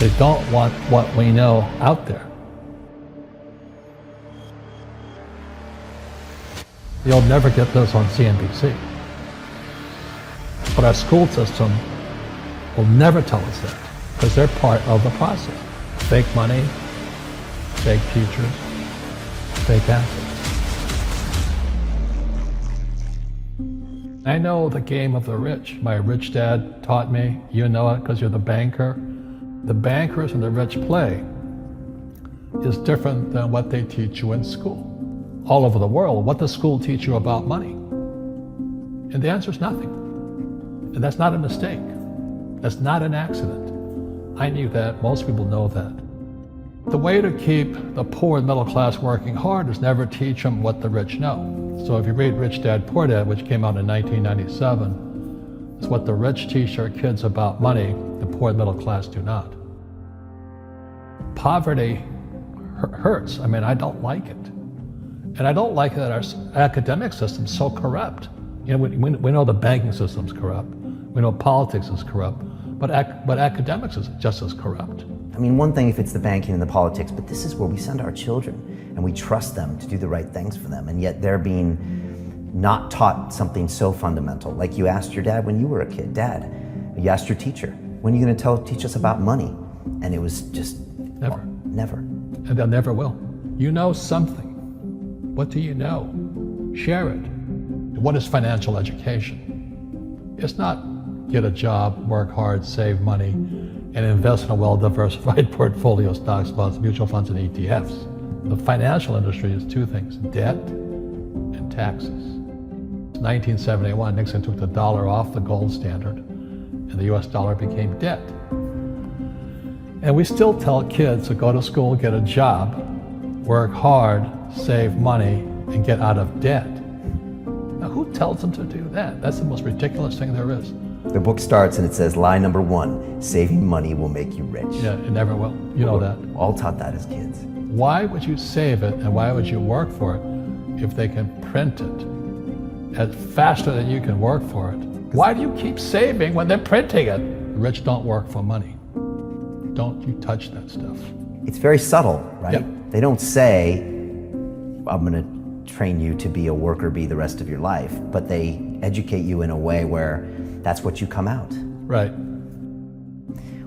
They don't want what we know out there. You'll never get this on CNBC. But our school system will never tell us that, because they're part of the process. Fake money, fake futures, fake assets. I know the game of the rich. My rich dad taught me. You know it because you're the banker. The bankers and the rich play is different than what they teach you in school. All over the world, what does school teach you about money? And the answer is nothing. And that's not a mistake. That's not an accident. I knew that. Most people know that. The way to keep the poor and middle class working hard is never teach them what the rich know. So if you read Rich Dad, Poor Dad, which came out in 1997, it's what the rich teach their kids about money, the poor and middle class do not. Poverty hurts. I mean, I don't like it. And I don't like that our academic system's so corrupt. You know, we know the banking system's corrupt. We know politics is corrupt. But academics is just as corrupt. I mean, one thing if it's the banking and the politics, but this is where we send our children and we trust them to do the right things for them, and yet they're being not taught something so fundamental. Like you asked your dad when you were a kid, Dad, you asked your teacher, when are you going to teach us about money? And it was just never. Well, never. And they'll never will. You know something. What do you know? Share it. What is financial education? It's not get a job, work hard, save money, and invest in a well-diversified portfolio, stocks, bonds, mutual funds, and ETFs. The financial industry is two things, debt and taxes. In 1971, Nixon took the dollar off the gold standard, and the US dollar became debt. And we still tell kids to go to school, get a job, work hard, save money, and get out of debt. Now, who tells them to do that? That's the most ridiculous thing there is. The book starts and it says, lie number 1, saving money will make you rich. Yeah, it never will. You know that. All taught that as kids. Why would you save it and why would you work for it if they can print it faster than you can work for it? Why do you keep saving when they're printing it? The rich don't work for money. Don't you touch that stuff. It's very subtle, right? Yep. They don't say, I'm going to train you to be a worker bee the rest of your life, but they educate you in a way where that's what you come out. Right.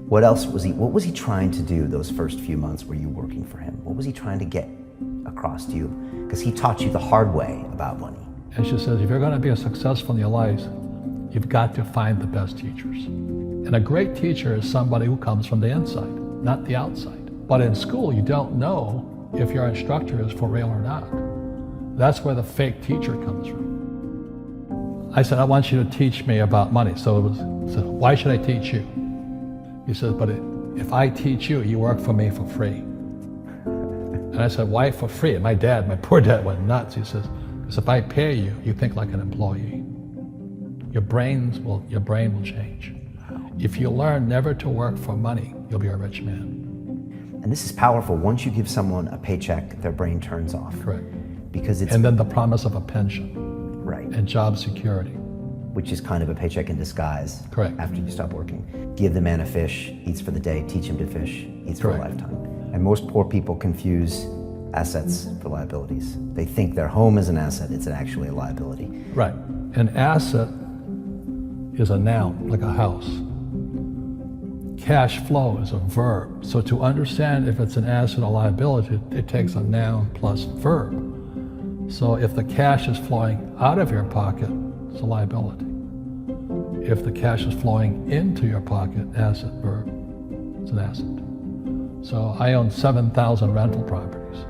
What else was what was he trying to do those first few months were you working for him? What was he trying to get across to you? Because he taught you the hard way about money. And she says, if you're going to be successful in your life, you've got to find the best teachers. And a great teacher is somebody who comes from the inside, not the outside. But in school, you don't know if your instructor is for real or not. That's where the fake teacher comes from. I said, I want you to teach me about money. So why should I teach you? He says, but if I teach you, you work for me for free. And I said, why for free? And my poor dad went nuts. He says, because if I pay you, you think like an employee. Your brain will change. If you learn never to work for money, you'll be a rich man. And this is powerful. Once you give someone a paycheck, their brain turns off. Correct. Because it's... And then the promise of a pension. Right. And job security. Which is kind of a paycheck in disguise. Correct. After you stop working. Give the man a fish, eats for the day, teach him to fish, eats for a lifetime. And most poor people confuse assets for liabilities. They think their home is an asset, it's actually a liability. Right. An asset is a noun, like a house. Cash flow is a verb. So to understand if it's an asset or liability, it takes a noun plus verb. So if the cash is flowing out of your pocket, it's a liability. If the cash is flowing into your pocket, asset, verb, it's an asset. So I own 7,000 rental properties.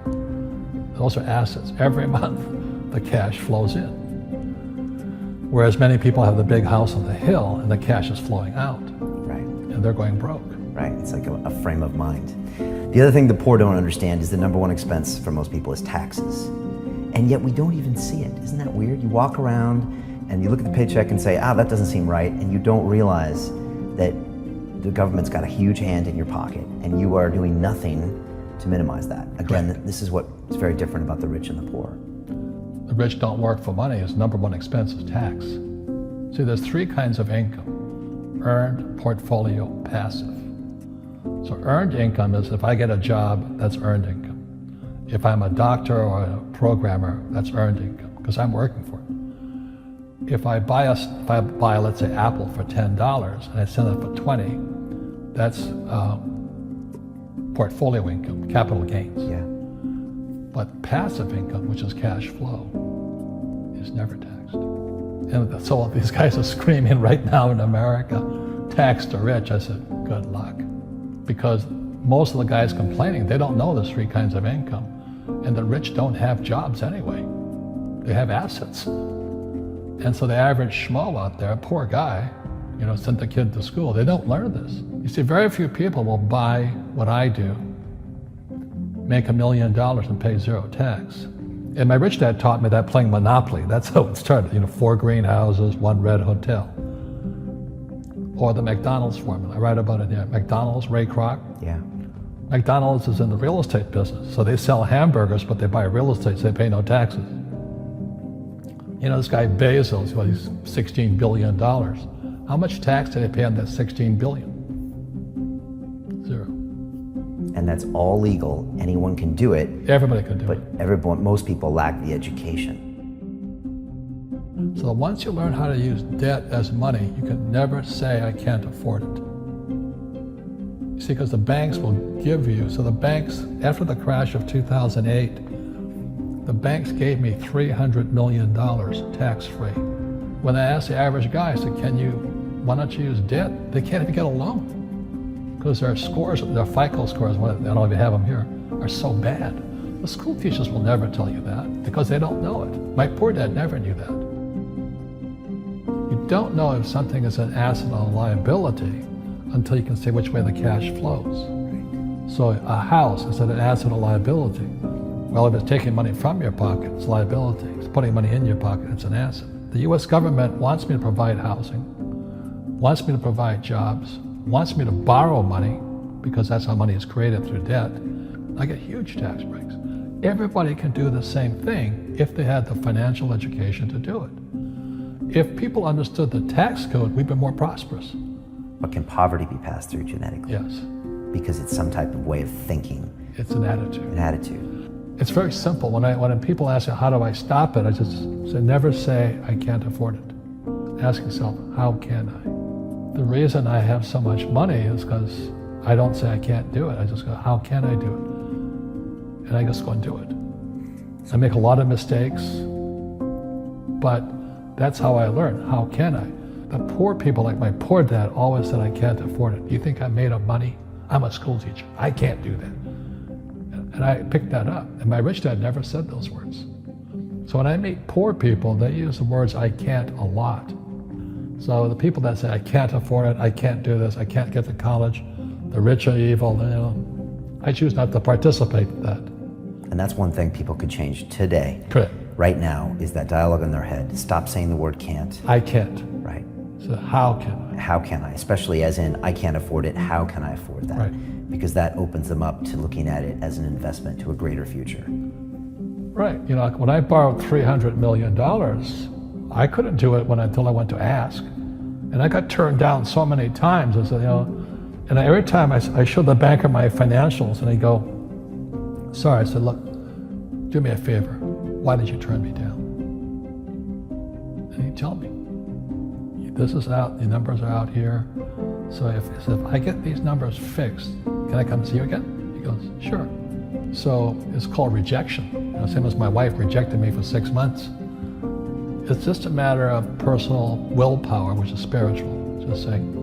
Those are assets. Every month, the cash flows in. Whereas many people have the big house on the hill and the cash is flowing out. Right. And they're going broke. Right, it's like a frame of mind. The other thing the poor don't understand is the number one expense for most people is taxes. And yet we don't even see it. Isn't that weird? You walk around and you look at the paycheck and say, that doesn't seem right, and you don't realize that the government's got a huge hand in your pocket and you are doing nothing to minimize that. Again, Correct. This is what's very different about the rich and the poor. The rich don't work for money. His number one expense is tax. See, there's three kinds of income: earned, portfolio, passive. So earned income is if I get a job, that's earned income. If I'm a doctor or a programmer, that's earned income because I'm working for it. If I buy, let's say, Apple for $10 and I sell it for $20, that's portfolio income, capital gains. Yeah. But passive income, which is cash flow, is never taxed. And so these guys are screaming right now in America, tax the rich. I said, good luck. Because most of the guys complaining, they don't know there's three kinds of income. And the rich don't have jobs anyway. They have assets. And so the average schmo out there, a poor guy, sent the kid to school. They don't learn this. You see, very few people will buy what I do, make $1 million and pay zero tax. And my rich dad taught me that playing Monopoly. That's how it started. 4 greenhouses, 1 red hotel. Or the McDonald's formula. I write about it here. McDonald's, Ray Kroc. Yeah. McDonald's is in the real estate business. So they sell hamburgers, but they buy real estate, so they pay no taxes. This guy Bezos, he's $16 billion. How much tax did they pay on that $16 billion? Zero. And that's all legal. Anyone can do it. Everybody can do it. But most people lack the education. So once you learn how to use debt as money, you can never say, I can't afford it. You see, because the banks will give you, so the banks, after the crash of 2008, the banks gave me $300 million tax-free. When I asked the average guy, I said, why don't you use debt? They can't even get a loan because their scores, their FICO scores, I don't even have them here, are so bad. The school teachers will never tell you that because they don't know it. My poor dad never knew that. You don't know if something is an asset or a liability until you can say which way the cash flows. So a house, is it an asset or liability? Well, if it's taking money from your pocket, it's liability. If it's putting money in your pocket, it's an asset. The US government wants me to provide housing, wants me to provide jobs, wants me to borrow money because that's how money is created through debt. I get huge tax breaks. Everybody can do the same thing if they had the financial education to do it. If people understood the tax code, we'd be more prosperous. But can poverty be passed through genetically? Yes. Because it's some type of way of thinking. It's an attitude. An attitude. It's very simple. When people ask me, how do I stop it? I just say, never say, I can't afford it. Ask yourself, how can I? The reason I have so much money is because I don't say I can't do it. I just go, how can I do it? And I just go and do it. I make a lot of mistakes, but that's how I learn. How can I? The poor people, like my poor dad, always said, I can't afford it. You think I'm made of money? I'm a school teacher. I can't do that. And I picked that up. And my rich dad never said those words. So when I meet poor people, they use the words I can't a lot. So the people that say, I can't afford it, I can't do this, I can't get to college, the rich are evil, I choose not to participate in that. And that's one thing people could change today. Correct. Right now is that dialogue in their head. Stop saying the word can't. I can't. Right. So how can I? How can I? Especially as in, I can't afford it, how can I afford that? Right. Because that opens them up to looking at it as an investment to a greater future. Right. When I borrowed $300 million, I couldn't do it until I went to ask. And I got turned down so many times. I said, and every time I showed the banker my financials and he'd go, sorry. I said, look, do me a favor. Why did you turn me down? And he'd tell me, this is out, the numbers are out here. So if I get these numbers fixed, can I come see you again? He goes, sure. So it's called rejection. Same as my wife rejected me for 6 months. It's just a matter of personal willpower, which is spiritual. Just saying,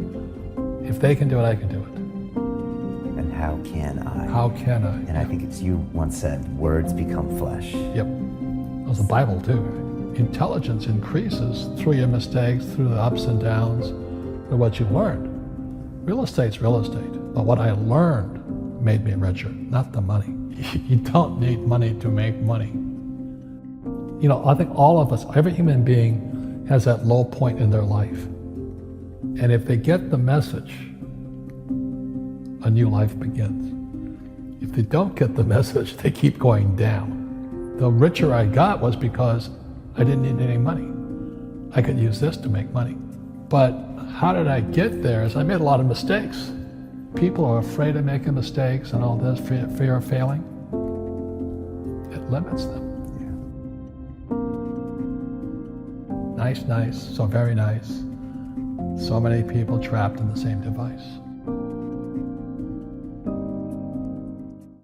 if they can do it, I can do it. And how can I? How can I? And I think it's you once said, words become flesh. Yep. That was the Bible too. Intelligence increases through your mistakes, through the ups and downs, through what you learned. Real estate's real estate, but what I learned made me richer, not the money. You don't need money to make money. I think all of us, every human being has that low point in their life. And if they get the message, a new life begins. If they don't get the message, they keep going down. The richer I got was because I didn't need any money. I could use this to make money. But how did I get there? Is I made a lot of mistakes. people are afraid of making mistakes and all this, fear of failing, it limits them. Nice, so very nice. So many people trapped in the same device.